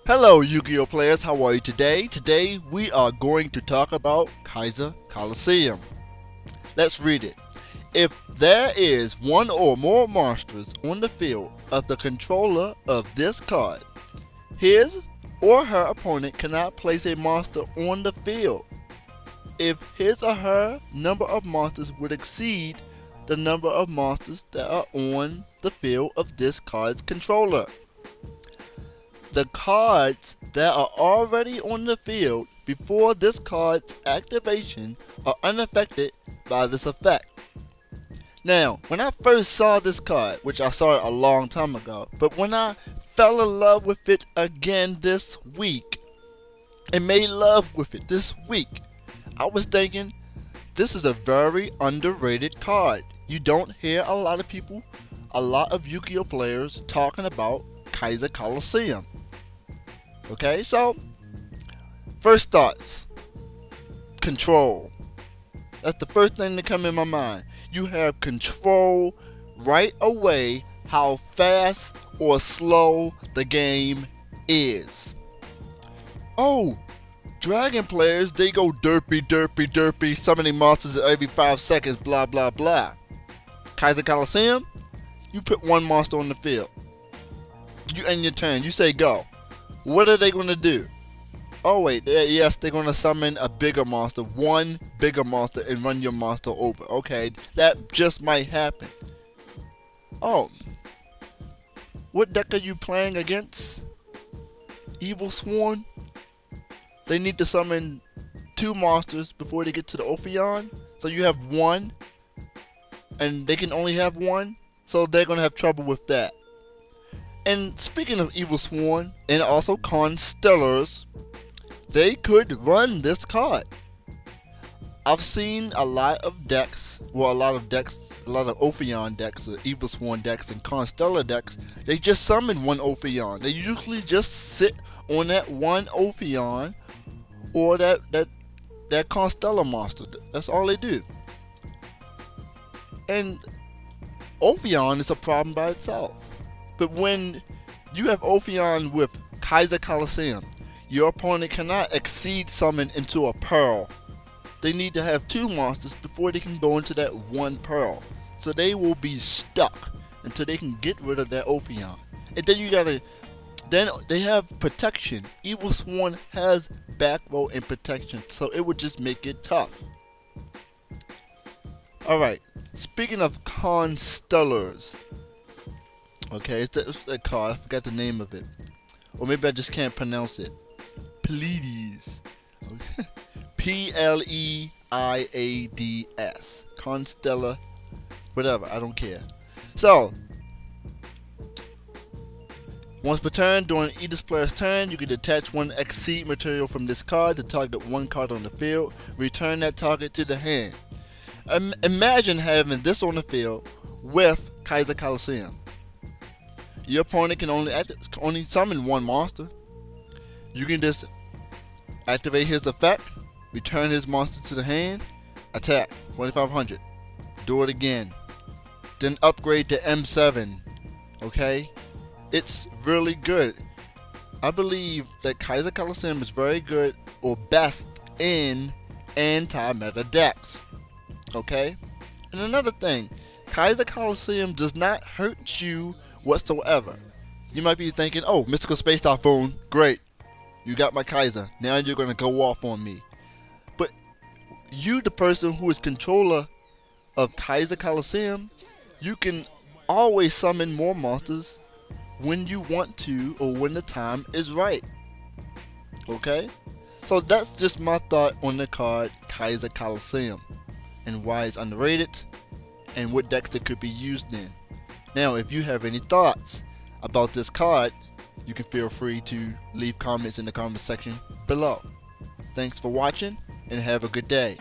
Hello Yu-Gi-Oh players, how are you today? Today we are going to talk about Kaiser Colosseum. Let's read it. If there is one or more monsters on the field of the controller of this card, his or her opponent cannot place a monster on the field if his or her number of monsters would exceed the number of monsters that are on the field of this card's controller. The cards that are already on the field before this card's activation are unaffected by this effect. Now, when I first saw this card, which I saw it a long time ago, but when I fell in love with it again this week, and made love with it this week, I was thinking, this is a very underrated card. You don't hear a lot of people, a lot of Yu-Gi-Oh players talking about Kaiser Colosseum. Okay, so first thoughts, control. That's the first thing that come in my mind. You have control right away how fast or slow the game is. Oh, dragon players, they go derpy, summoning monsters every 5 seconds, blah blah blah. Kaiser Colosseum, you put one monster on the field. You end your turn, you say go. What are they going to do? Oh wait, yes, they're going to summon a bigger monster, one bigger monster, and run your monster over. Okay, that just might happen. Oh, what deck are you playing against? Evil Sworn? They need to summon 2 monsters before they get to the Ophion. So you have 1, and they can only have 1, so they're going to have trouble with that. And speaking of Evil Sworn, and also Constellars, they could run this card. I've seen a lot of decks, well, a lot of Ophion decks, or Evil Sworn decks, and Constellar decks. They just summon one Ophion. They usually just sit on that one Ophion or that Constellar monster. That's all they do. And Ophion is a problem by itself. But when you have Ophion with Kaiser Colosseum, your opponent cannot exceed summon into a Pearl. They need to have 2 monsters before they can go into that 1 Pearl. So they will be stuck until they can get rid of that Ophion. And then then they have protection. Evil Sworn has back row and protection, so it would just make it tough. Alright, speaking of Constellars. Okay, it's that card. I forgot the name of it. Or maybe I just can't pronounce it. Pleiades. Okay. P-L-E-I-A-D-S. Constellar. Whatever, I don't care. So, once per turn, during each player's turn, you can detach 1 Exceed material from this card to target 1 card on the field. Return that target to the hand. Imagine having this on the field with Kaiser Colosseum. Your opponent can only summon 1 monster. You can just activate his effect, return his monster to the hand, attack 2500. Do it again. Then upgrade to M7. Okay? It's really good. I believe that Kaiser Colosseum is very good or best in anti-meta decks. Okay? And another thing, Kaiser Colosseum does not hurt you whatsoever. You might be thinking, oh, Mystical Space Typhoon, great. You got my Kaiser. Now you're going to go off on me. But you, the person who is controller of Kaiser Colosseum, you can always summon more monsters when you want to or when the time is right. Okay? So that's just my thought on the card Kaiser Colosseum and why it's underrated and what decks it could be used in. Now, if you have any thoughts about this card, you can feel free to leave comments in the comment section below. Thanks for watching and have a good day.